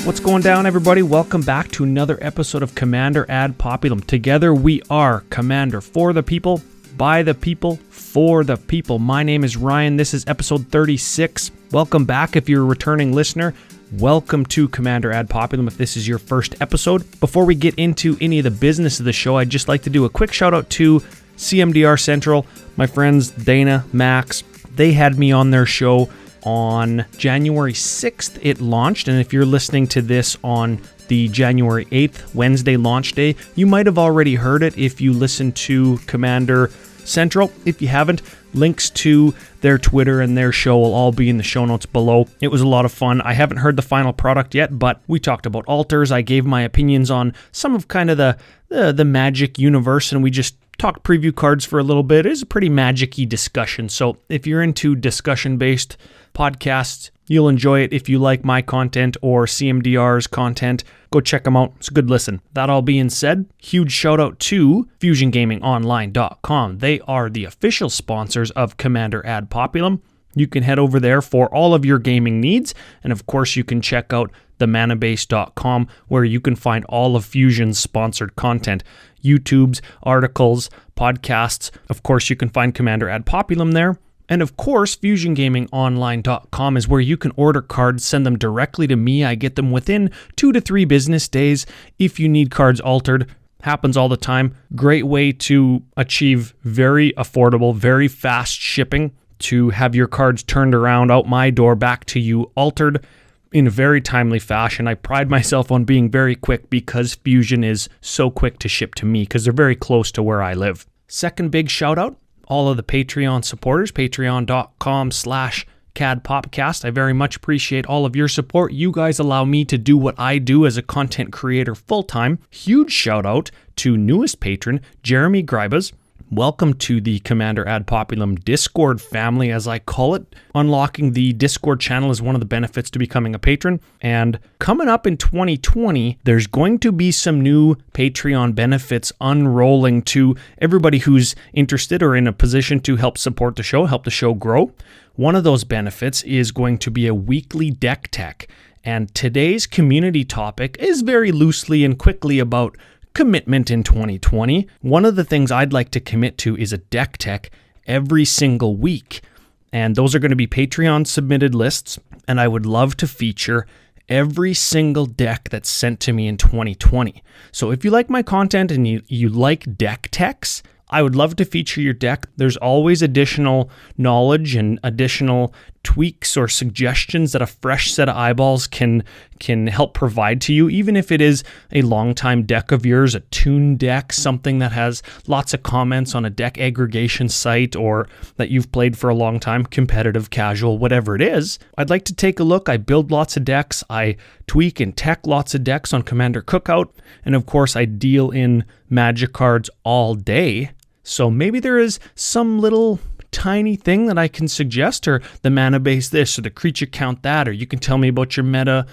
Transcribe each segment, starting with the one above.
What's going down, everybody? Welcome back to another episode of Commander Ad Populum. Together we are Commander for the people, by the people, for the people. My name is Ryan. This is episode 36. Welcome back if you're a returning listener. Welcome to Commander Ad Populum if this is your first episode. Before we get into any of the business of the show, I'd just like to do a quick shout out to CMDR Central. My friends Dana, Max, they had me on their show on January 6th. It launched, and if you're listening to this on the January 8th, Wednesday launch day, you might have already heard it if you listen to Commander Central. If you haven't, links to their Twitter and their show will all be in the show notes below. It was a lot of fun. I haven't heard the final product yet, but we talked about altars. I gave my opinions on some of kind of the Magic universe, and we just talked preview cards for a little bit. It was a pretty magic-y discussion, so if you're into discussion-based podcasts, you'll enjoy it. If you like my content or CMDR's content, go check them out. It's a good listen. That all being said, huge shout out to FusionGamingOnline.com. They are the official sponsors of Commander Ad Populum. You can head over there for all of your gaming needs, and of course you can check out themanabase.com where you can find all of Fusion's sponsored content. YouTube's, articles, podcasts. Of course you can find Commander Ad Populum there. And of course, FusionGamingOnline.com is where you can order cards, send them directly to me. I get them within 2 to 3 business days. If you need cards altered, happens all the time. Great way to achieve very affordable, very fast shipping to have your cards turned around out my door back to you altered in a very timely fashion. I pride myself on being very quick because Fusion is so quick to ship to me because they're very close to where I live. Second big shout out, all of the Patreon supporters, patreon.com/CADPopcast. I very much appreciate all of your support. You guys allow me to do what I do as a content creator full-time. Huge shout out to newest patron, Jeremy Gribas. Welcome to the Commander Ad Populum Discord family, as I call it. Unlocking the Discord channel is one of the benefits to becoming a patron. And coming up in 2020, there's going to be some new Patreon benefits unrolling to everybody who's interested or in a position to help support the show, help the show grow. One of those benefits is going to be a weekly deck tech. And today's community topic is very loosely and quickly about commitment in 2020. One of the things I'd like to commit to is a deck tech every single week. And those are going to be Patreon submitted lists. And I would love to feature every single deck that's sent to me in 2020. So if you like my content and you like deck techs, I would love to feature your deck. There's always additional knowledge and additional tweaks or suggestions that a fresh set of eyeballs can help provide to you, even if it is a long-time deck of yours, a tune deck, something that has lots of comments on a deck aggregation site or that you've played for a long time, competitive, casual, whatever it is. I'd like to take a look. I build lots of decks. I tweak and tech lots of decks on Commander Cookout. And of course, I deal in Magic cards all day. So maybe there is some little tiny thing that I can suggest, or the mana base this, or the creature count that, or you can tell me about your meta,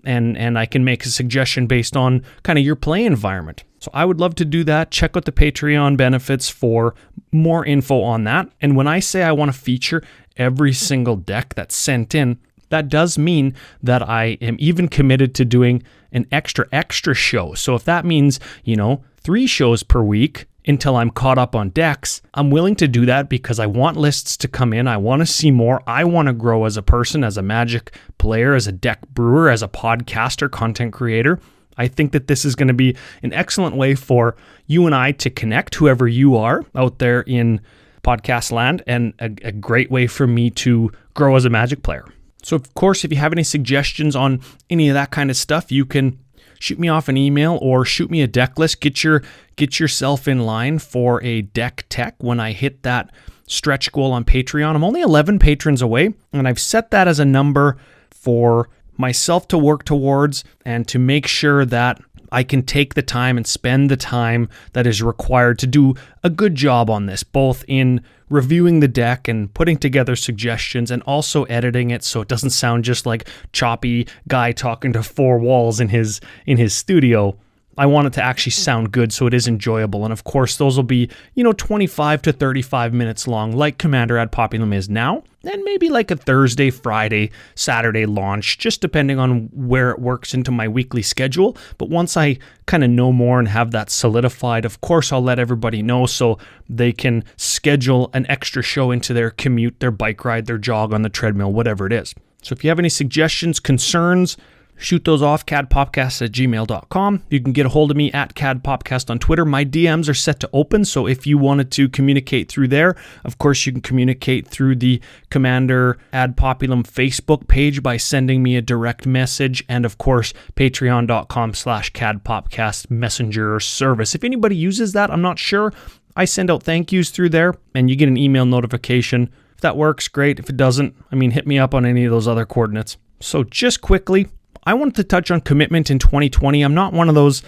and I can make a suggestion based on kind of your play environment. So I would love to do that. Check out the Patreon benefits for more info on that. And when I say I want to feature every single deck that's sent in, that does mean that I am even committed to doing an extra show. So if that means, 3 shows per week, until I'm caught up on decks, I'm willing to do that because I want lists to come in. I want to see more. I want to grow as a person, as a Magic player, as a deck brewer, as a podcaster, content creator. I think that this is going to be an excellent way for you and I to connect, whoever you are out there in podcast land, and a great way for me to grow as a Magic player. So of course, if you have any suggestions on any of that kind of stuff, you can shoot me off an email or shoot me a deck list. Get yourself in line for a deck tech when I hit that stretch goal on Patreon. I'm only 11 patrons away, and I've set that as a number for myself to work towards and to make sure that I can take the time and spend the time that is required to do a good job on this, both in reviewing the deck and putting together suggestions and also editing it so it doesn't sound just like choppy guy talking to 4 walls in his studio. I want it to actually sound good so it is enjoyable. And of course, those will be, 25 to 35 minutes long, like Commander Ad Populum is now. And maybe like a Thursday, Friday, Saturday launch, just depending on where it works into my weekly schedule. But once I kind of know more and have that solidified, of course, I'll let everybody know so they can schedule an extra show into their commute, their bike ride, their jog on the treadmill, whatever it is. So if you have any suggestions, concerns, shoot those off, cadpopcast@gmail.com. You can get a hold of me at cadpopcast on Twitter. My DMs are set to open, so if you wanted to communicate through there, of course, you can communicate through the Commander Ad Populum Facebook page by sending me a direct message, and of course, patreon.com/cadpopcast messenger service. If anybody uses that, I'm not sure. I send out thank yous through there, and you get an email notification. If that works, great. If it doesn't, hit me up on any of those other coordinates. So just quickly, I wanted to touch on commitment in 2020. I'm not one of those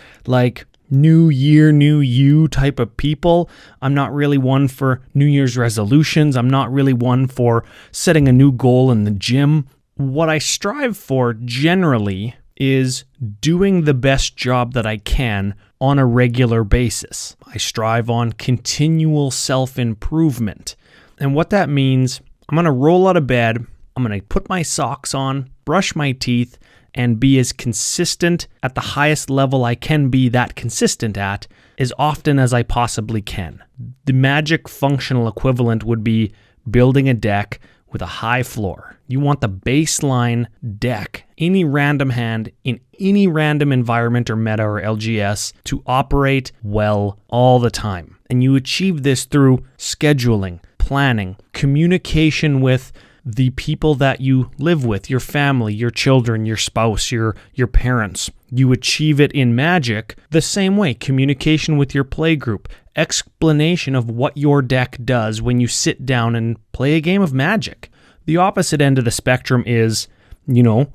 new year, new you type of people. I'm not really one for New Year's resolutions. I'm not really one for setting a new goal in the gym. What I strive for generally is doing the best job that I can on a regular basis. I strive on continual self-improvement. And what that means, I'm going to roll out of bed, I'm going to put my socks on, brush my teeth, and be as consistent at the highest level I can be that consistent at as often as I possibly can. The Magic functional equivalent would be building a deck with a high floor. You want the baseline deck, any random hand in any random environment or meta or LGS to operate well all the time. And you achieve this through scheduling, planning, communication with the people that you live with, your family, your children, your spouse, your parents. You achieve it in Magic the same way. Communication with your play group, explanation of what your deck does when you sit down and play a game of Magic. The opposite end of the spectrum is,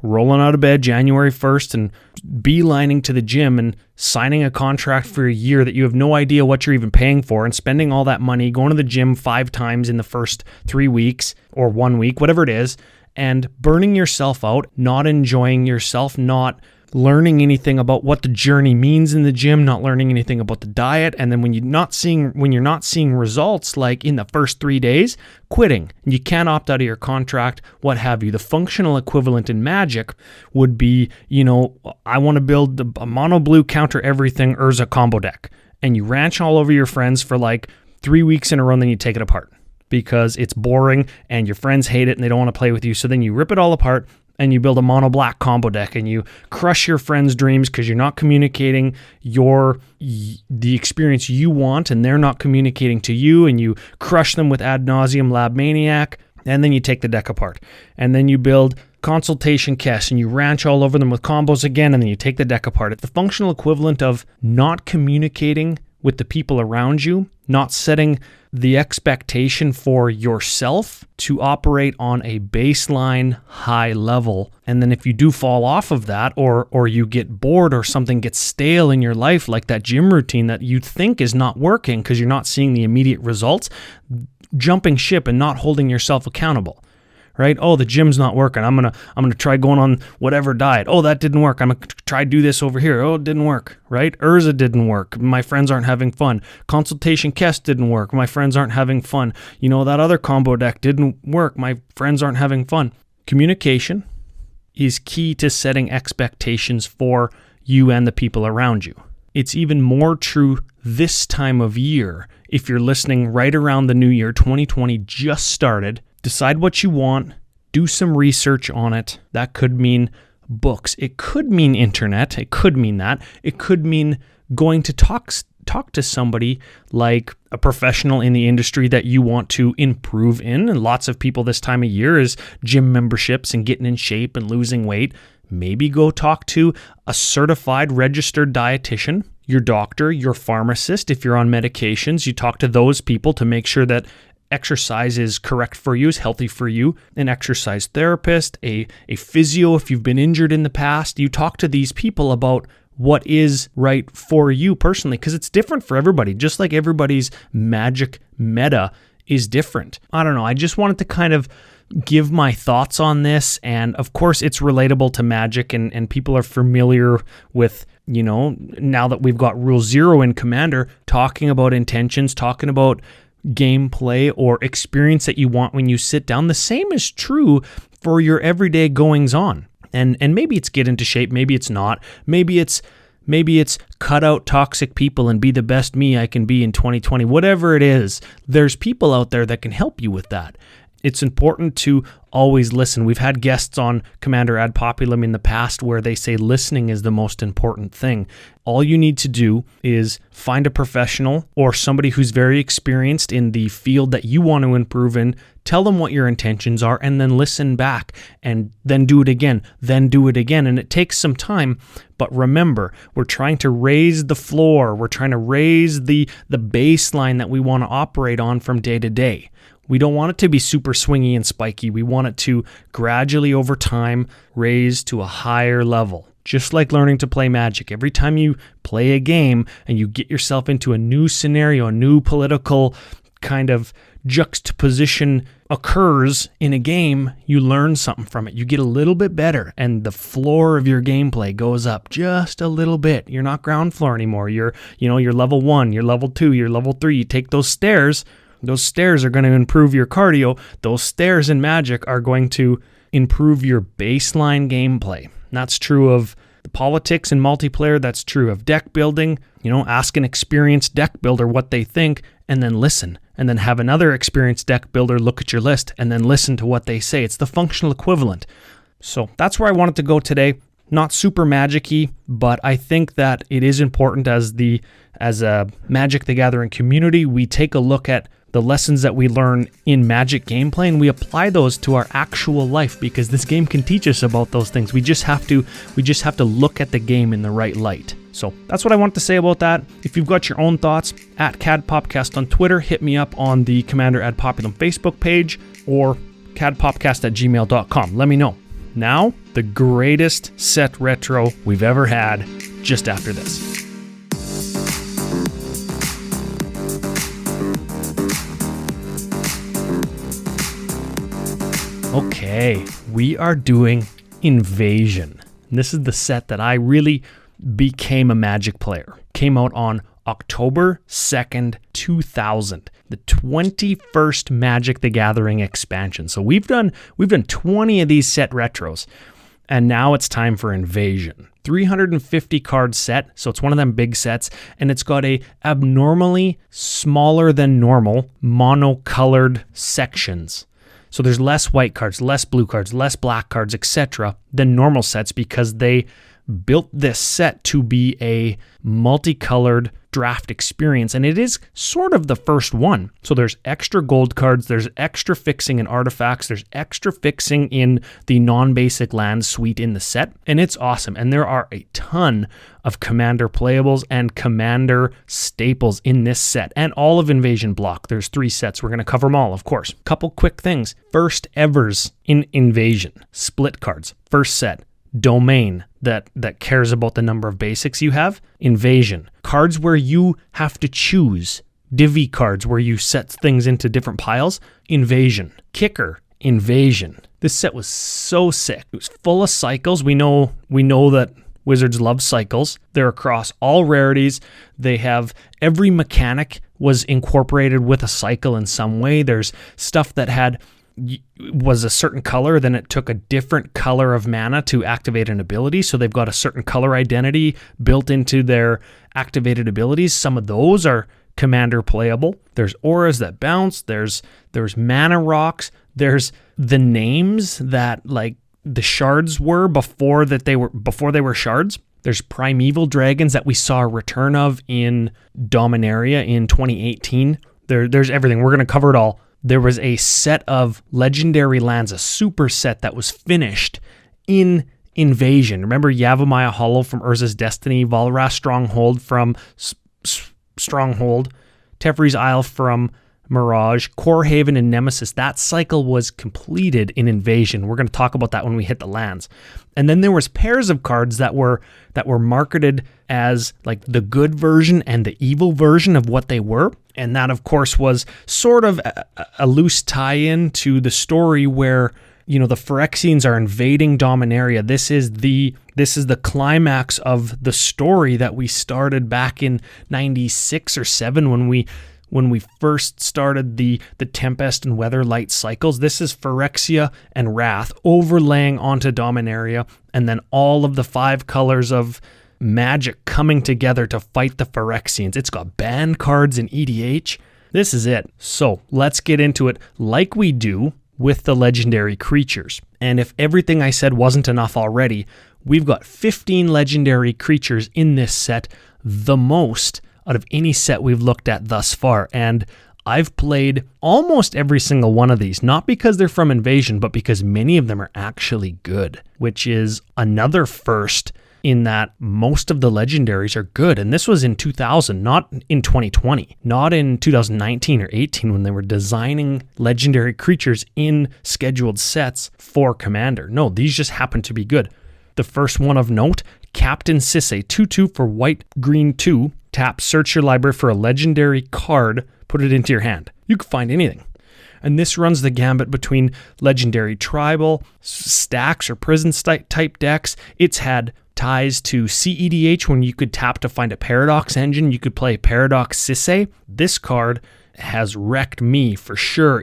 rolling out of bed January 1st and beelining to the gym and signing a contract for a year that you have no idea what you're even paying for and spending all that money, going to the gym 5 times in the first 3 weeks or 1 week, whatever it is, and burning yourself out, not enjoying yourself, not learning anything about what the journey means in the gym, not learning anything about the diet, and then when you're not seeing results like in the first 3 days, quitting. You can't opt out of your contract, what have you. The functional equivalent in Magic would be, I want to build a mono blue counter everything Urza combo deck, and you ranch all over your friends for 3 weeks in a row, and then you take it apart because it's boring and your friends hate it and they don't want to play with you. So then you rip it all apart and you build a mono black combo deck and you crush your friends' dreams because you're not communicating the experience you want and they're not communicating to you, and you crush them with Ad Nauseam Lab Maniac, and then you take the deck apart. And then you build Consultation Kess and you ranch all over them with combos again, and then you take the deck apart. It's the functional equivalent of not communicating with the people around you, not setting the expectation for yourself to operate on a baseline high level. And then if you do fall off of that, or you get bored or something gets stale in your life, like that gym routine that you think is not working because you're not seeing the immediate results, jumping ship and not holding yourself accountable. Right? Oh, the gym's not working. I'm gonna try going on whatever diet. Oh, that didn't work. I'm gonna try do this over here. Oh, it didn't work. Right? Urza didn't work. My friends aren't having fun. Consultation Kess didn't work. My friends aren't having fun. That other combo deck didn't work. My friends aren't having fun. Communication is key to setting expectations for you and the people around you. It's even more true this time of year. If you're listening right around the new year, 2020 just started. Decide what you want, do some research on it. That could mean books. It could mean internet. It could mean that. It could mean going to talk to somebody like a professional in the industry that you want to improve in. And lots of people this time of year is gym memberships and getting in shape and losing weight. Maybe go talk to a certified registered dietitian, your doctor, your pharmacist. If you're on medications, you talk to those people to make sure that exercise is correct for you, is healthy for you, an exercise therapist, a physio if you've been injured in the past. You talk to these people about what is right for you personally, because it's different for everybody. Just like everybody's Magic meta is different. I don't know. I just wanted to kind of give my thoughts on this. And of course, it's relatable to Magic, and people are familiar with, now that we've got Rule 0 in Commander, talking about intentions, talking about gameplay or experience that you want when you sit down. The same is true for your everyday goings on. And maybe it's get into shape, maybe it's not. Maybe it's cut out toxic people and be the best me I can be in 2020. Whatever it is, there's people out there that can help you with that. It's important to always listen. We've had guests on Commander Ad Populum in the past where they say listening is the most important thing. All you need to do is find a professional or somebody who's very experienced in the field that you want to improve in, tell them what your intentions are, and then listen back, and then do it again, then do it again. And it takes some time, but remember, we're trying to raise the floor. We're trying to raise the baseline that we want to operate on from day to day. We don't want it to be super swingy and spiky. We want it to gradually over time raise to a higher level. Just like learning to play Magic. Every time you play a game and you get yourself into a new scenario, a new political kind of juxtaposition occurs in a game, you learn something from it. You get a little bit better, and the floor of your gameplay goes up just a little bit. You're not ground floor anymore. You're level 1, you're level 2, you're level 3. You take those stairs. Those stairs are going to improve your cardio. Those stairs in Magic are going to improve your baseline gameplay. And that's true of the politics and multiplayer. That's true of deck building. Ask an experienced deck builder what they think, and then listen. And then have another experienced deck builder look at your list and then listen to what they say. It's the functional equivalent. So that's where I wanted to go today. Not super magic-y, but I think that it is important as a Magic the Gathering community, we take a look at the lessons that we learn in Magic gameplay, and we apply those to our actual life, because this game can teach us about those things. We just have to look at the game in the right light. So that's what I want to say about that. If you've got your own thoughts, at CADPopcast on Twitter, hit me up on the Commander Ad Populum Facebook page, or cadpopcast@gmail.com. Let me know. Now, the greatest set retro we've ever had, just after this. Okay, we are doing Invasion. And this is the set that I really became a Magic player. Came out on October 2nd, 2000. The 21st Magic the Gathering expansion. So we've done 20 of these set retros. And now it's time for Invasion. 350 card set, so it's one of them big sets, and it's got a abnormally smaller than normal monocolored sections. So there's less white cards, less blue cards, less black cards, etc. than normal sets, because they built this set to be a multicolored draft experience, and it is sort of the first one. So there's extra gold cards, there's extra fixing in artifacts, there's extra fixing in the non-basic land suite in the set, and it's awesome. And there are a ton of Commander playables and Commander staples in this set, and all of Invasion block. There's 3 sets. We're going to cover them all, of course. Couple quick things. First evers in Invasion. Split cards. First set. Domain that cares about the number of basics you have. Invasion. Cards where you have to choose. Divvy cards where you set things into different piles. Invasion. Kicker. Invasion. This set was so sick. It was full of cycles. We know that Wizards love cycles. They're across all rarities. They have every mechanic was incorporated with a cycle in some way. There's stuff that was a certain color, then it took a different color of mana to activate an ability. So they've got a certain color identity built into their activated abilities. Some of those are Commander playable. There's auras that bounce. There's mana rocks. There's the names that like the shards were before they were shards. There's primeval dragons that we saw a return of in Dominaria in 2018. There's everything. We're going to cover it all. There was a set of legendary lands, a super set that was finished in Invasion. Remember Yavimaya Hollow from Urza's Destiny, Valras Stronghold from Stronghold, Teferi's Isle from Mirage, Corehaven, and Nemesis. That cycle was completed in Invasion. We're going to talk about that when we hit the lands. And then there was pairs of cards that were marketed as like the good version and the evil version of what they were. And that, of course, was sort of a loose tie-in to the story where, you know, the Phyrexians are invading Dominaria. This is the climax of the story that we started back in 96 or 7 when we first started the Tempest and Weatherlight cycles. This is Phyrexia and Wrath overlaying onto Dominaria, and then all of the 5 colors of Magic coming together to fight the Phyrexians. It's got banned cards in EDH. This is it. So let's get into it like we do with the legendary creatures. And if everything I said wasn't enough already, we've got 15 legendary creatures in this set, the most out of any set we've looked at thus far. And I've played almost every single one of these, not because they're from Invasion, but because many of them are actually good, which is another first in that most of the legendaries are good. And this was in 2000, not in 2020, not in 2019 or 18 when they were designing legendary creatures in scheduled sets for Commander. No, these just happen to be good. The first one of note, Captain Sisay, 2/2 for white, green 2. Tap, search your library for a legendary card, put it into your hand. You can find anything. And this runs the gambit between legendary tribal, stacks or prison type decks. It's had ties to CEDH when you could tap to find a Paradox engine. You could play Paradox Sisay. This card has wrecked me for sure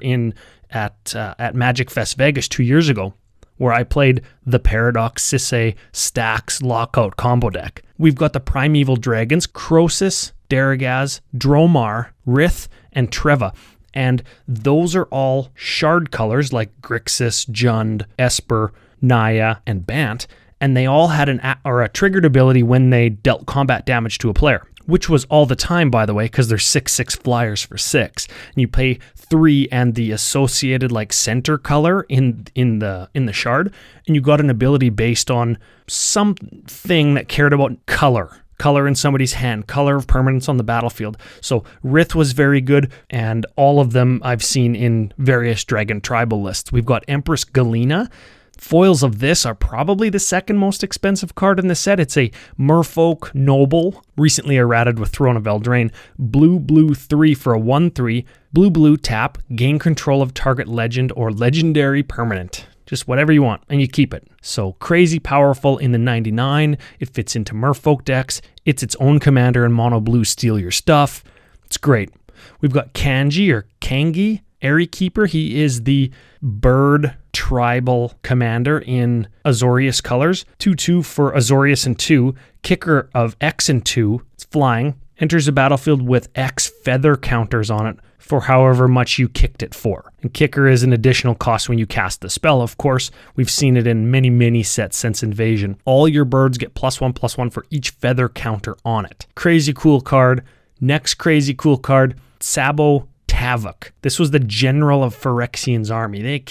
at Magic Fest Vegas 2 years ago, where I played the Paradox Sisay Stacks Lockout combo deck. We've got the Primeval Dragons, Crosis, Daragaz, Dromar, Rith, and Treva. And those are all shard colors like Grixis, Jund, Esper, Naya, and Bant. And they all had a triggered ability when they dealt combat damage to a player, which was all the time, by the way, because they're 6/6 flyers for 6. And you pay 3 and the associated like center color in the shard, and you got an ability based on something that cared about color in somebody's hand, color of permanence on the battlefield. So Rith was very good, and all of them I've seen in various Dragon Tribal lists. We've got Empress Galena. Foils of this are probably the second most expensive card in the set. It's a Merfolk Noble, recently errated with Throne of Eldraine. Blue 3 for a 1/3. Blue tap, gain control of target legend or legendary permanent. Just whatever you want, and you keep it. So crazy powerful in the 99. It fits into Merfolk decks. It's its own commander, and mono blue steal your stuff. It's great. We've got Kanji or Kangi, Airy Keeper. He is the bird tribal commander in Azorius colors. 2/2 for Azorius and 2. Kicker of X and 2. It's flying. Enters the battlefield with X feather counters on it for however much you kicked it for. And kicker is an additional cost when you cast the spell, of course. We've seen it in many sets since Invasion. All your birds get +1/+1 for each feather counter on it. Crazy cool card. Next crazy cool card, Sabo Tavok. This was the general of Phyrexian's army.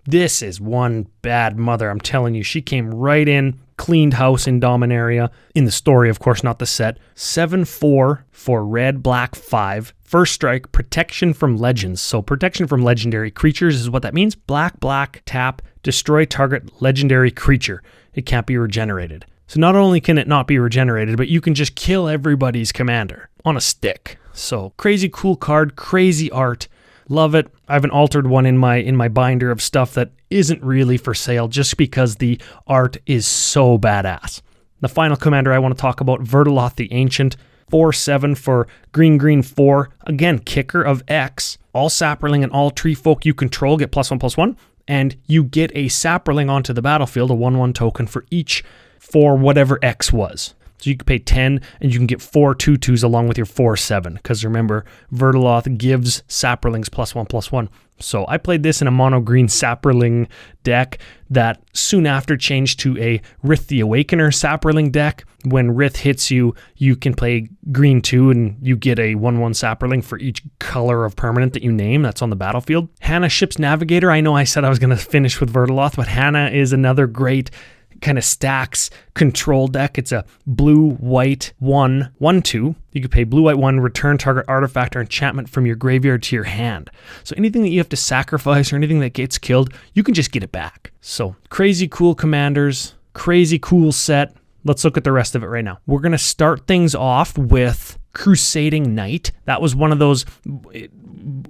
This is one bad mother, I'm telling you. She came right in, cleaned house in Dominaria. In the story, of course, not the set. 7/4 for red, black 5. First strike, protection from legends. So protection from legendary creatures is what that means. Black, tap, destroy target legendary creature. It can't be regenerated. So not only can it not be regenerated, but you can just kill everybody's commander on a stick. So crazy cool card, crazy art. Love it. I have an altered one in my binder of stuff that isn't really for sale just because the art is so badass. The final commander I want to talk about, Vertiloth the Ancient. 4/7 for green 4. Again, kicker of X. All Saproling and all tree folk you control get +1/+1. And you get a Saproling onto the battlefield, a 1/1 token for each for whatever X was. So you can pay 10 and you can get 4 2/2s along with your 4/7. Because remember, Vertiloth gives Saprolings +1/+1. So I played this in a mono green Saproling deck that soon after changed to a Rith the Awakener Saproling deck. When Rith hits you, you can play green 2 and you get a 1/1 Saproling for each color of permanent that you name that's on the battlefield. Hannah, Ship's Navigator. I know I said I was going to finish with Vertiloth, but Hannah is another great kind of stacks control deck. It's a blue, white, 1/1/2. You could pay blue, white, 1, return target artifact or enchantment from your graveyard to your hand. So anything that you have to sacrifice or anything that gets killed, you can just get it back. So crazy cool commanders, crazy cool set. Let's look at the rest of it right now. We're going to start things off with Crusading Knight. That was one of those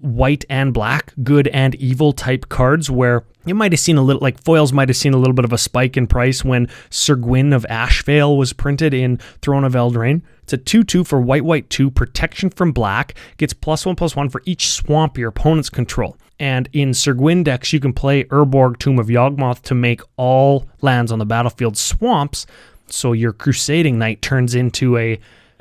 white and black, good and evil type cards where you might have seen a little, like foils might have seen a little bit of a spike in price when Sir Gwyn of Ashvale was printed in Throne of Eldraine. It's a 2/2 for white, white 2, protection from black, gets +1/+1 for each swamp your opponents control. And in Sir Gwyn decks, you can play Urborg, Tomb of Yawgmoth to make all lands on the battlefield swamps. So your Crusading Knight turns into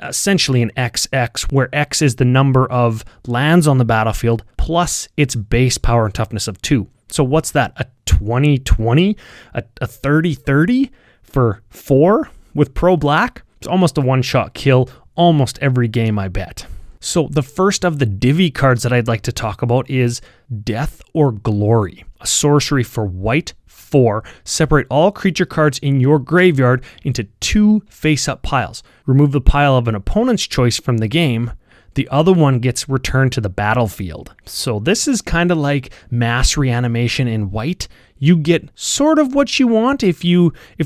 essentially an XX, where X is the number of lands on the battlefield plus its base power and toughness of 2. So what's that? A 20/20? A 30/30 for 4 with Pro Black? It's almost a one-shot kill almost every game, I bet. So the first of the Divi cards that I'd like to talk about is Death or Glory, a sorcery for white 4. Separate all creature cards in your graveyard into 2 face-up piles. Remove the pile of an opponent's choice from the game. The other one gets returned to the battlefield. So this is kind of like mass reanimation in white. You get sort of what you want if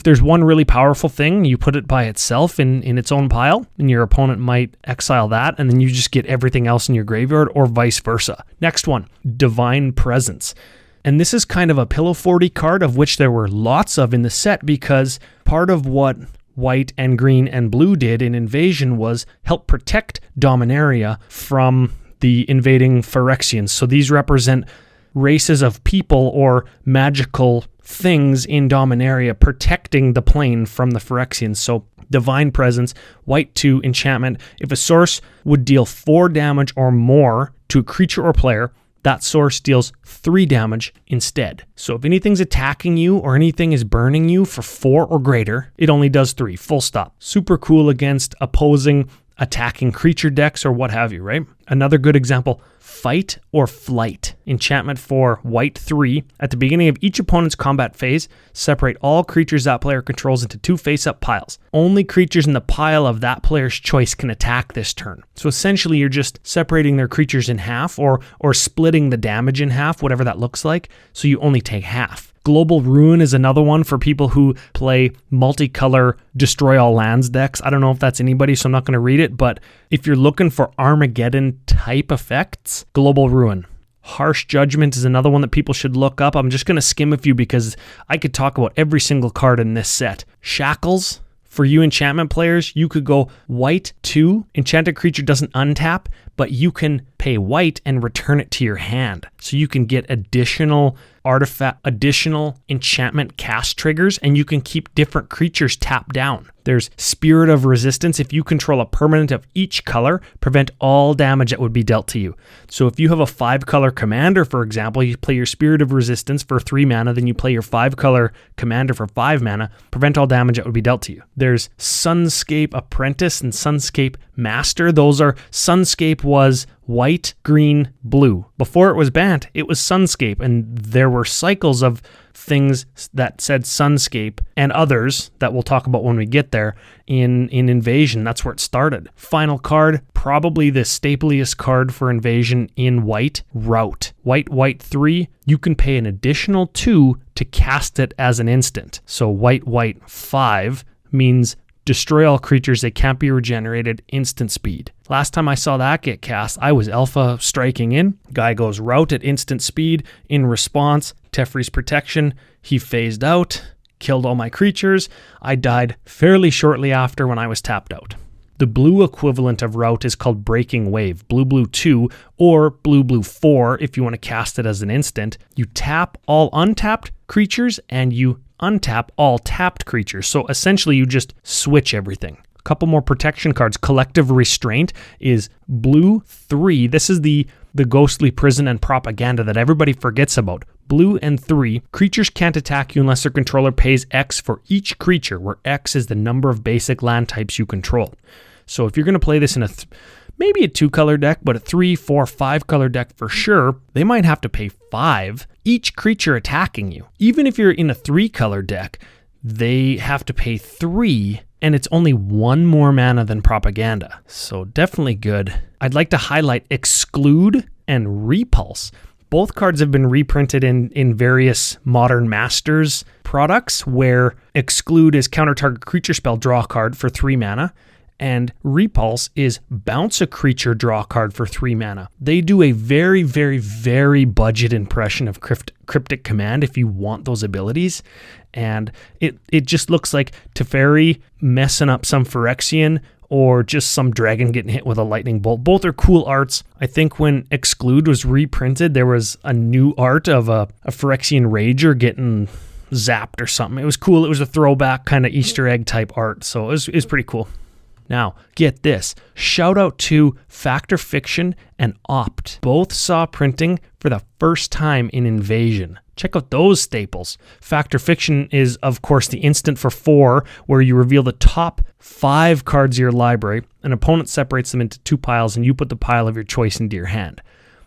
there's one really powerful thing, you put it by itself in its own pile, and your opponent might exile that, and then you just get everything else in your graveyard, or vice versa. Next one, Divine Presence. And this is kind of a Pillow 40 card, of which there were lots of in the set, because part of what white and green and blue did in Invasion was help protect Dominaria from the invading Phyrexians. So these represent races of people or magical things in Dominaria protecting the plane from the Phyrexians. So Divine Presence, white 2, enchantment. If a source would deal 4 damage or more to a creature or player, that source deals 3 damage instead. So if anything's attacking you or anything is burning you for 4 or greater, it only does 3, full stop. Super cool against opposing attacking creature decks or what have you, right? Another good example, Fight or Flight. Enchantment for white 3. At the beginning of each opponent's combat phase, separate all creatures that player controls into 2 face-up piles. Only creatures in the pile of that player's choice can attack this turn. So essentially you're just separating their creatures in half or splitting the damage in half, whatever that looks like, so you only take half. Global Rune is another one for people who play multicolor destroy all lands decks. I don't know if that's anybody, so I'm not going to read it, but if you're looking for Armageddon type effects, Global Ruin. Harsh Judgment is another one that people should look up. I'm just going to skim a few because I could talk about every single card in this set. Shackles. For you enchantment players, you could go white 2, enchanted creature doesn't untap, but you can pay white and return it to your hand. So you can get additional artifact, additional enchantment cast triggers, and you can keep different creatures tapped down. There's Spirit of Resistance. If you control a permanent of each color, prevent all damage that would be dealt to you. So if you have a 5-color commander, for example, you play your Spirit of Resistance for 3 mana, then you play your 5-color commander for 5 mana, prevent all damage that would be dealt to you. There's Sunscape Apprentice and Sunscape Master. Those are, Sunscape was white, green, blue. Before it was banned, it was Sunscape, and there were cycles of things that said Sunscape and others that we'll talk about when we get there in Invasion. That's where it started. Final card, probably the stapliest card for Invasion in white, Rout. White, white 3, you can pay an additional 2 to cast it as an instant. So white, white 5 means destroy all creatures, they can't be regenerated, instant speed. Last time I saw that get cast, I was alpha striking in. Guy goes Rout at instant speed. In response, Teferi's Protection, he phased out, killed all my creatures. I died fairly shortly after when I was tapped out. The blue equivalent of Rout is called Breaking Wave, blue, blue 2, or blue, blue 4 if you want to cast it as an instant. You tap all untapped creatures and you untap all tapped creatures. So essentially you just switch everything. A couple more protection cards. Collective Restraint is blue 3. This is the ghostly prison and propaganda that everybody forgets about. Blue and 3. Creatures can't attack you unless their controller pays X for each creature, where X is the number of basic land types you control. So if you're going to play this in maybe a 2-color deck, but a 3, 4, 5-color deck for sure, they might have to pay 5 each creature attacking you. Even if you're in a 3-color deck, they have to pay 3, and it's only 1 more mana than Propaganda. So definitely good. I'd like to highlight Exclude and Repulse. Both cards have been reprinted in various Modern Masters products, where Exclude is counter target creature spell, draw a card for 3 mana, and Repulse is bounce a creature, draw a card for 3 mana. They do a very, very, very budget impression of Cryptic Command if you want those abilities. And it just looks like Teferi messing up some Phyrexian, or just some dragon getting hit with a lightning bolt. Both are cool arts. I think when Exclude was reprinted, there was a new art of a Phyrexian Rager getting zapped or something. It was cool. It was a throwback kind of Easter egg type art. So it was pretty cool. Now, get this. Shout out to Factor Fiction and Opt. Both saw printing for the first time in Invasion. Check out those staples. Factor Fiction is, of course, the instant for 4, where you reveal the top 5 cards of your library. An opponent separates them into 2 piles, and you put the pile of your choice into your hand.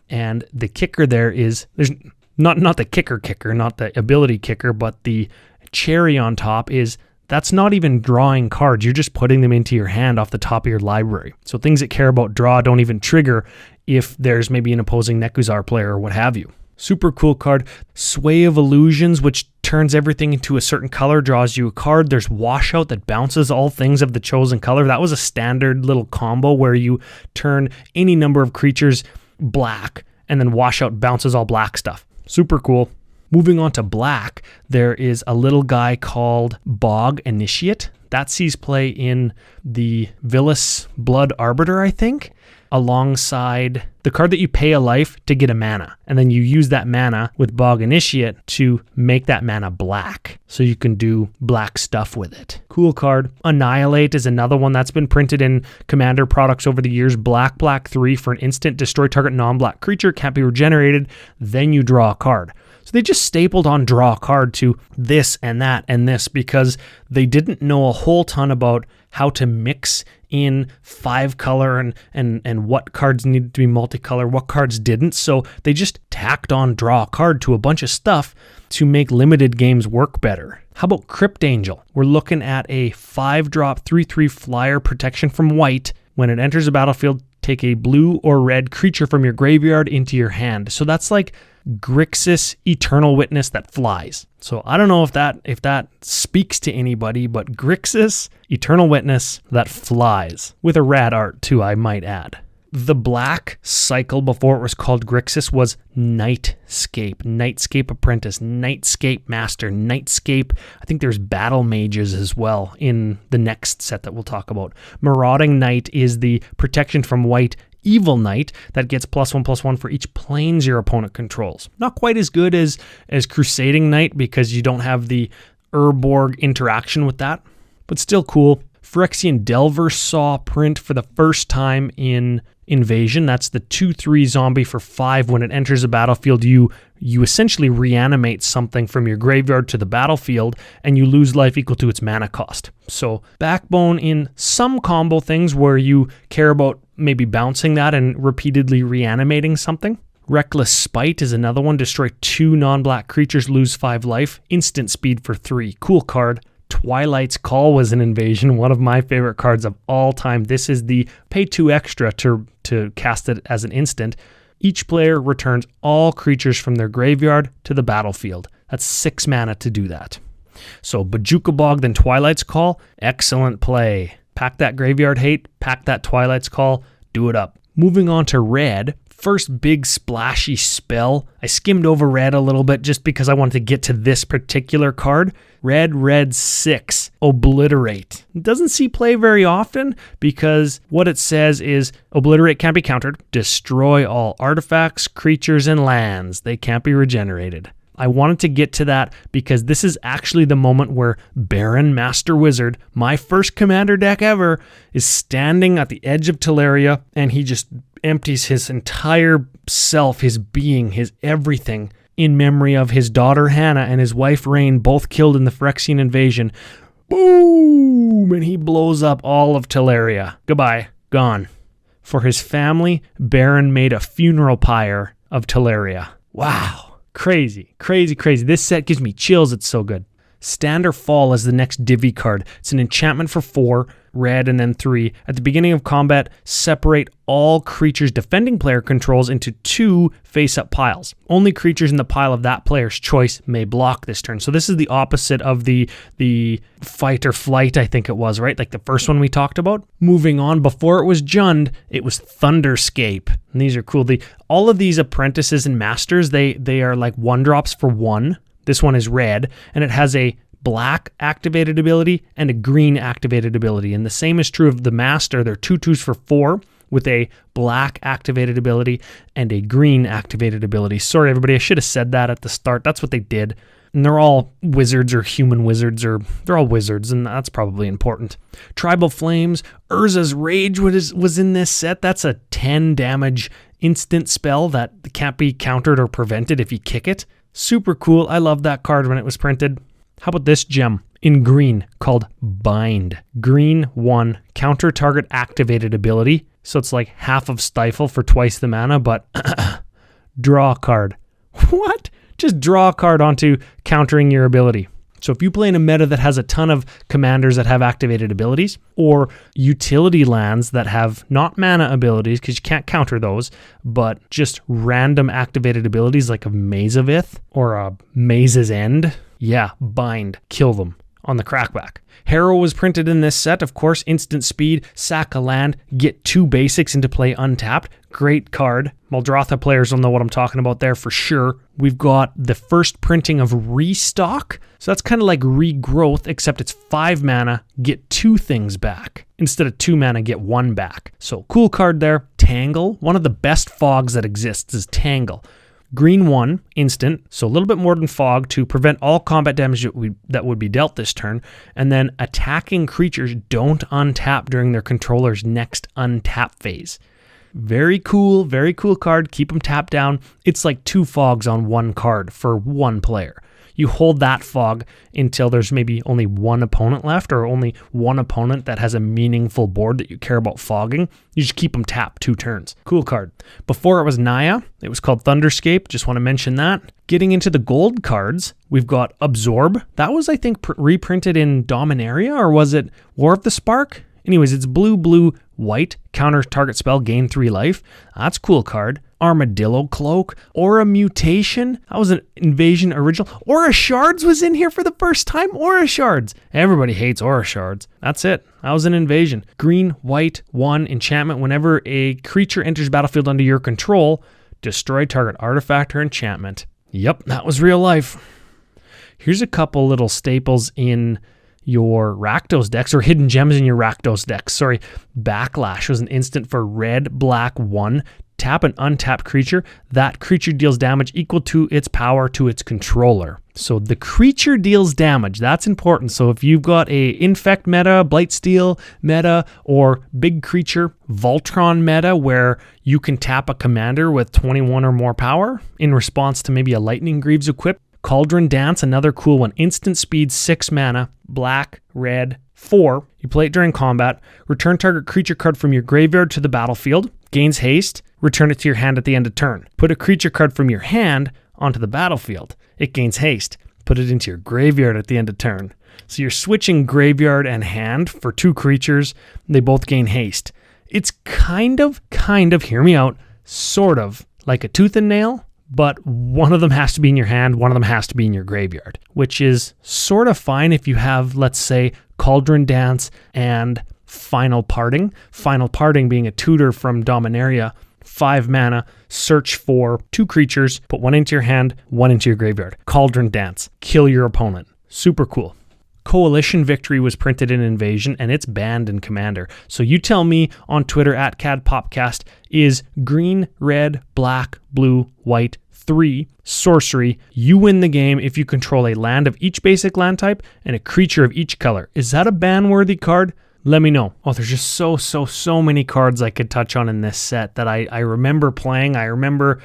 And the kicker there is, there's not the kicker, not the ability kicker, but the cherry on top is, that's not even drawing cards. You're just putting them into your hand off the top of your library. So things that care about draw don't even trigger if there's maybe an opposing Nekuzar player or what have you. Super cool card. Sway of Illusions, which turns everything into a certain color, draws you a card. There's Washout that bounces all things of the chosen color. That was a standard little combo where you turn any number of creatures black, and then Washout bounces all black stuff. Super cool. Moving on to black, there is a little guy called Bog Initiate. That sees play in the Vilis Blood Arbiter, I think, alongside the card that you pay a life to get a mana. And then you use that mana with Bog Initiate to make that mana black, so you can do black stuff with it. Cool card. Annihilate is another one that's been printed in Commander products over the years. Black, 3 for an instant. Destroy target non-black creature. Can't be regenerated. Then you draw a card. So they just stapled on draw a card to this and that and this, because they didn't know a whole ton about how to mix in 5 color and what cards needed to be multicolor, what cards didn't. So they just tacked on draw a card to a bunch of stuff to make limited games work better. How about Cryptangel? We're looking at a 5-drop 3/3 flyer protection from white. When it enters the battlefield, take a blue or red creature from your graveyard into your hand. So that's like Grixis Eternal Witness that flies. So I don't know if that speaks to anybody, but Grixis Eternal Witness that flies, with a rad art too, I might add. The black cycle before it was called Grixis was Nightscape, Nightscape Apprentice, Nightscape Master, Nightscape. I think there's Battle Mages as well in the next set that we'll talk about. Marauding Knight is the protection from white Evil Knight that gets +1/+1 for each planes your opponent controls. Not quite as good as Crusading Knight, because you don't have the Urborg interaction with that, but still cool. Phyrexian Delver saw print for the first time in Invasion. That's the 2/3 zombie for 5. When it enters a battlefield, you essentially reanimate something from your graveyard to the battlefield, and you lose life equal to its mana cost. So backbone in some combo things where you care about maybe bouncing that and repeatedly reanimating something. Reckless Spite is another one. Destroy 2 non-black creatures, lose 5 life. Instant speed for 3. Cool card. Twilight's Call was an Invasion, one of my favorite cards of all time. This is the pay 2 extra to cast it as an instant. Each player returns all creatures from their graveyard to the battlefield. That's 6 mana to do that. So Bojuka Bog, then Twilight's Call. Excellent play. Pack that graveyard hate, pack that Twilight's Call, do it up. Moving on to red. First big splashy spell. I skimmed over red a little bit just because I wanted to get to this particular card. Red 6, Obliterate. It doesn't see play very often because what it says is Obliterate can't be countered. Destroy all artifacts, creatures, and lands. They can't be regenerated. I wanted to get to that because this is actually the moment where Baron Master Wizard, my first commander deck ever, is standing at the edge of Teleria, and he just empties his entire self, his being, his everything, in memory of his daughter Hannah and his wife Rain, both killed in the Phyrexian invasion. Boom! And he blows up all of Teleria. Goodbye. Gone. For his family, Baron made a funeral pyre of Teleria. Wow. Crazy. This set gives me chills. It's so good. Stand or Fall is the next Divi card. It's an enchantment for 4, red, and then 3. At the beginning of combat, separate all creatures defending player controls into 2 face-up piles. Only creatures in the pile of that player's choice may block this turn. So this is the opposite of the fight or flight, I think it was, right? Like the first one we talked about. Moving on, before it was Jund, it was Thunderscape. And these are cool. All of these apprentices and masters, they are like 1-drops for 1. This one is red, and it has a black activated ability and a green activated ability. And the same is true of the master. They're 2/2s for 4 with a black activated ability and a green activated ability. Sorry, everybody, I should have said that at the start. That's what they did. And they're all wizards or human wizards, or they're all wizards, and that's probably important. Tribal Flames, Urza's Rage was in this set. That's a 10 damage instant spell that can't be countered or prevented if you kick it. Super cool. I loved that card when it was printed. How about this gem in green called Bind? Green 1, counter target activated ability. So it's like half of Stifle for twice the mana, but draw a card. What? Just draw a card onto countering your ability. So if you play in a meta that has a ton of commanders that have activated abilities, or utility lands that have not mana abilities, because you can't counter those, but just random activated abilities like a Maze of Ith or a Maze's End, yeah, Bind, kill them on the crackback. Harrow was printed in this set, of course. Instant speed, sack a land, get 2 basics into play untapped. Great card. Muldrotha players will know what I'm talking about there for sure. We've got the first printing of Restock. So that's kind of like Regrowth, except it's 5 mana, get 2 things back. Instead of 2 mana, get 1 back. So cool card there. Tangle. One of the best fogs that exists is Tangle. Green 1, instant, so a little bit more than Fog to prevent all combat damage that would be dealt this turn, and then attacking creatures don't untap during their controller's next untap phase. Very cool card. Keep them tapped down. It's like 2 fogs on 1 card for 1 player. You hold that fog until there's maybe only 1 opponent left, or only 1 opponent that has a meaningful board that you care about fogging. You just keep them tapped 2 turns. Cool card. Before it was Naya, it was called Thunderscape. Just want to mention that. Getting into the gold cards, we've got Absorb. That was, I think, reprinted in Dominaria, or was it War of the Spark? Anyways, it's blue, white, counter target spell, gain 3 life. That's a cool card. Armadillo Cloak, Aura Mutation. That was an Invasion original. Aura Shards was in here for the first time. Aura Shards. Everybody hates Aura Shards. That's it. That was an Invasion. Green, white, 1, enchantment. Whenever a creature enters battlefield under your control, destroy target artifact or enchantment. Yep, that was real life. Here's a couple little staples in your Rakdos decks, or hidden gems in your Rakdos decks. Sorry. Backlash was an instant for red, black, 1. Tap an untapped creature. That creature deals damage equal to its power to its controller. So the creature deals damage. That's important. So if you've got a Infect meta, Blightsteel meta, or big creature Voltron meta where you can tap a commander with 21 or more power in response to maybe a Lightning Greaves equip. Cauldron Dance, another cool one. Instant speed, 6 mana, black, red, 4. You play it during combat. Return target creature card from your graveyard to the battlefield. Gains haste. Return it to your hand at the end of turn. Put a creature card from your hand onto the battlefield. It gains haste. Put it into your graveyard at the end of turn. So you're switching graveyard and hand for 2 creatures. They both gain haste. It's kind of, hear me out, sort of like a tooth and nail, but one of them has to be in your hand, one of them has to be in your graveyard, which is sort of fine if you have, let's say, Cauldron Dance and Final Parting. Final Parting being a tutor from Dominaria, 5 mana, search for 2 creatures, put 1 into your hand, 1 into your graveyard. Cauldron Dance, kill your opponent. Super cool. Coalition Victory was printed in Invasion, and it's banned in Commander. So you tell me on Twitter @CadPopcast, is green, red, black, blue, white, 3 sorcery. You win the game if you control a land of each basic land type and a creature of each color. Is that a ban-worthy card? Let me know. Oh, there's just so many cards I could touch on in this set that I remember playing. I remember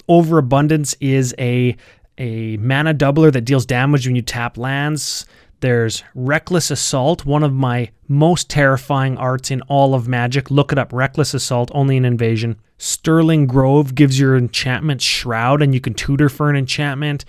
Overabundance is a mana doubler that deals damage when you tap lands. There's Reckless Assault, one of my most terrifying arts in all of Magic. Look it up, Reckless Assault, only in Invasion. Sterling Grove gives your enchantment Shroud, and you can tutor for an enchantment.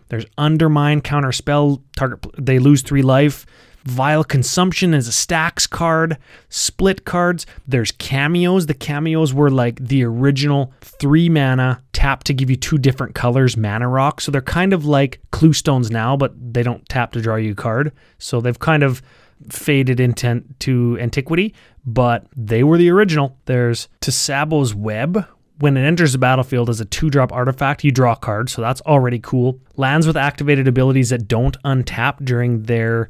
There's Undermine, counterspell, target, they lose 3 life. Vile Consumption is a stacks card. Split cards. There's cameos. The cameos were like the original 3 mana tap to give you 2 different colors mana rock. So they're kind of like Clue Stones now, but they don't tap to draw you a card. So they've kind of faded into antiquity, but they were the original. There's Tsabo's Web. When it enters the battlefield as a 2-drop artifact, you draw a card, so that's already cool. Lands with activated abilities that don't untap during their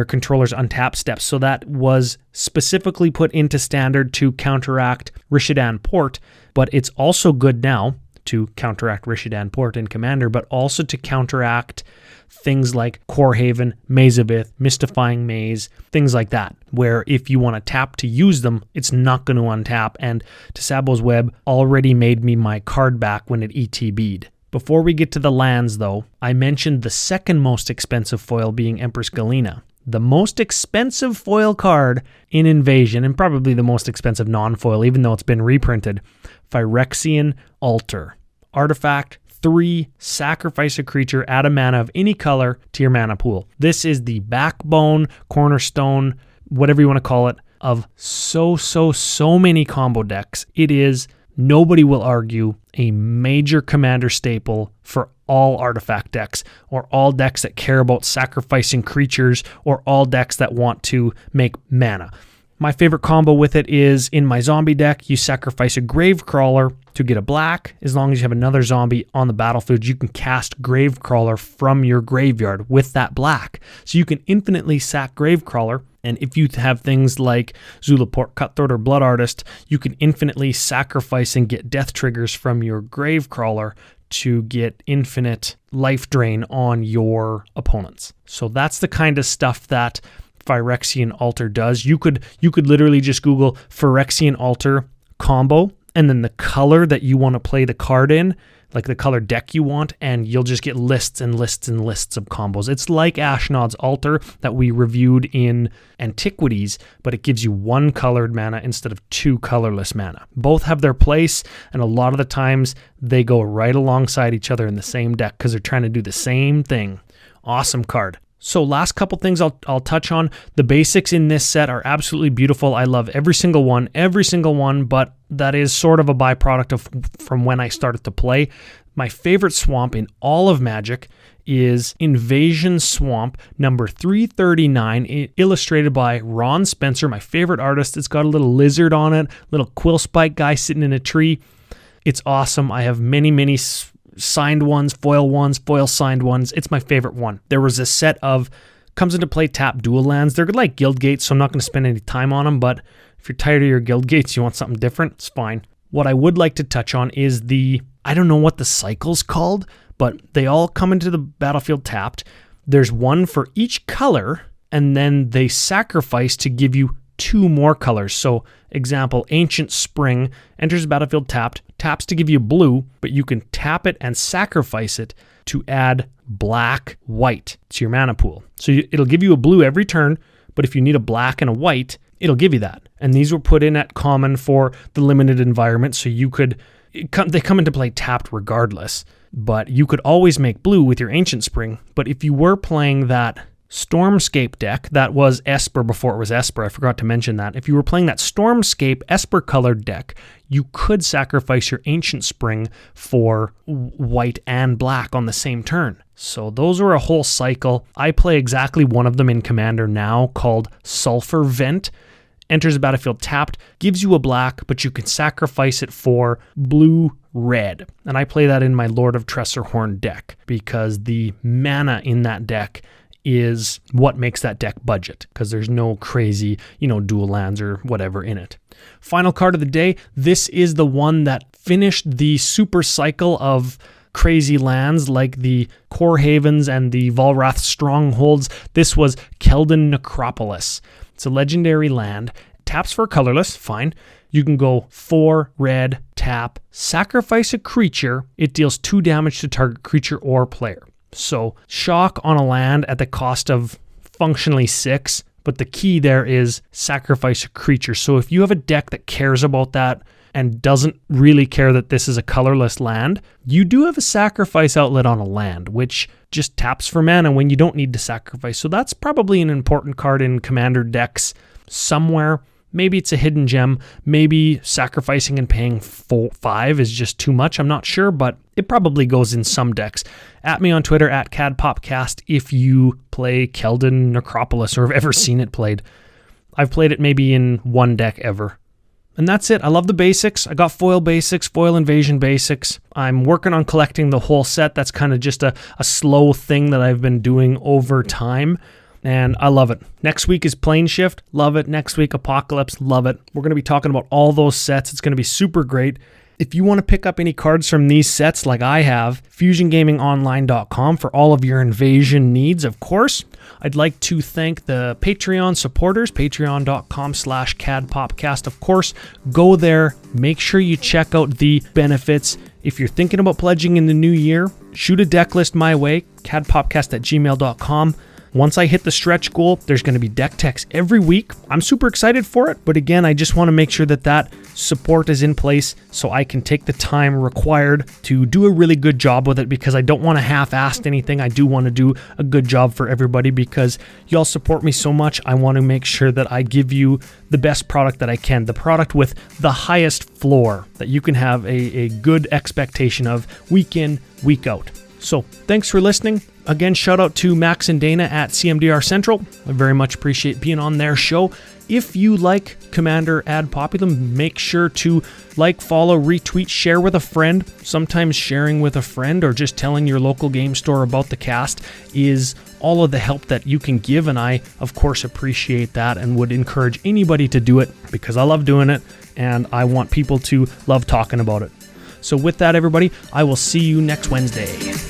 controller's untap steps. So that was specifically put into standard to counteract Rishadan Port, but it's also good now to counteract Rishadan Port in Commander, but also to counteract things like Corehaven, Maze of Ith, Mystifying Maze, things like that, where if you want to tap to use them, it's not going to untap, and Tsabo's Web already made me my card back when it ETB'd. Before we get to the lands, though, I mentioned the second most expensive foil being Empress Galena. The most expensive foil card in Invasion, and probably the most expensive non-foil, even though it's been reprinted, Phyrexian Altar. Artifact, 3, sacrifice a creature, add a mana of any color to your mana pool. This is the backbone, cornerstone, whatever you want to call it, of so many combo decks. It is, nobody will argue, a major commander staple for all artifact decks, or all decks that care about sacrificing creatures, or all decks that want to make mana. My favorite combo with it is in my zombie deck, you sacrifice a Gravecrawler to get a black. As long as you have another zombie on the battlefield, you can cast Gravecrawler from your graveyard with that black. So you can infinitely sack Gravecrawler. And if you have things like Zulaport Cutthroat or Blood Artist, you can infinitely sacrifice and get death triggers from your Gravecrawler to get infinite life drain on your opponents. So that's the kind of stuff that Phyrexian Altar does. You could literally just Google Phyrexian Altar combo and then the color that you want to play the card in, like the color deck you want, and you'll just get lists and lists and lists of combos. It's like Ashnod's Altar that we reviewed in Antiquities, but it gives you 1 colored mana instead of 2 colorless mana. Both have their place, and a lot of the times they go right alongside each other in the same deck because they're trying to do the same thing. Awesome card. So last couple things I'll touch on. The basics in this set are absolutely beautiful. I love every single one, but that is sort of a byproduct from when I started to play. My favorite swamp in all of Magic is Invasion Swamp number 339, illustrated by Ron Spencer, my favorite artist. It's got a little lizard on it, little quill spike guy sitting in a tree. It's awesome. I have many signed ones, foil signed ones. It's my favorite one. There was a set of, comes into play tap dual lands. They're like guild gates, so I'm not going to spend any time on them, but if you're tired of your guild gates, you want something different, it's fine. What I would like to touch on is I don't know what the cycle's called, but they all come into the battlefield tapped. There's 1 for each color, and then they sacrifice to give you 2 more colors. So example, Ancient Spring enters the battlefield tapped, taps to give you blue, but you can tap it and sacrifice it to add black-white to your mana pool. So it'll give you a blue every turn, but if you need a black and a white, it'll give you that. And these were put in at common for the limited environment, so they come into play tapped regardless, but you could always make blue with your Ancient Spring. But if you were playing that Stormscape deck, that was Esper before it was Esper, I forgot to mention that. If you were playing that Stormscape Esper colored deck, you could sacrifice your Ancient Spring for white and black on the same turn. So those are a whole cycle. I play exactly one of them in Commander now called Sulfur Vent. Enters the battlefield tapped, gives you a black, but you can sacrifice it for blue-red. And I play that in my Lord of Tressorhorn deck because the mana in that deck is what makes that deck budget, because there's no crazy, dual lands or whatever in it. Final card of the day. This is the one that finished the super cycle of crazy lands like the Corehavens and the Volrath Strongholds. This was Kelden Necropolis. It's a legendary land. Taps for colorless, fine. You can go 4 red, tap, sacrifice a creature. It deals 2 damage to target creature or player. So shock on a land at the cost of functionally 6, but the key there is sacrifice a creature. So if you have a deck that cares about that, and doesn't really care that this is a colorless land, you do have a sacrifice outlet on a land, which just taps for mana when you don't need to sacrifice. So that's probably an important card in commander decks somewhere. Maybe it's a hidden gem. Maybe sacrificing and paying 5 is just too much. I'm not sure, but it probably goes in some decks. At me on Twitter, at CadPopcast, if you play Kelden Necropolis or have ever seen it played. I've played it maybe in one deck ever. And that's it. I love the basics. I got foil basics, foil invasion basics. I'm working on collecting the whole set. That's kind of just a slow thing that I've been doing over time. And I love it. Next week is Plane Shift. Love it. Next week, Apocalypse. Love it. We're going to be talking about all those sets. It's going to be super great. If you want to pick up any cards from these sets like I have, FusionGamingOnline.com for all of your invasion needs, of course. I'd like to thank the Patreon supporters, patreon.com/CadPopcast. Of course, go there. Make sure you check out the benefits. If you're thinking about pledging in the new year, shoot a deck list my way, cadpopcast@gmail.com. Once I hit the stretch goal, there's going to be deck techs every week. I'm super excited for it, but again, I just want to make sure that support is in place so I can take the time required to do a really good job with it, because I don't want to half-ass anything. I do want to do a good job for everybody because y'all support me so much. I want to make sure that I give you the best product that I can, the product with the highest floor that you can have a good expectation of week in, week out. So thanks for listening. Again, shout out to Max and Dana at CMDR Central. I very much appreciate being on their show. If you like Commander Ad Populum, make sure to like, follow, retweet, share with a friend. Sometimes sharing with a friend or just telling your local game store about the cast is all of the help that you can give, and I, of course, appreciate that and would encourage anybody to do it because I love doing it and I want people to love talking about it. So with that, everybody, I will see you next Wednesday.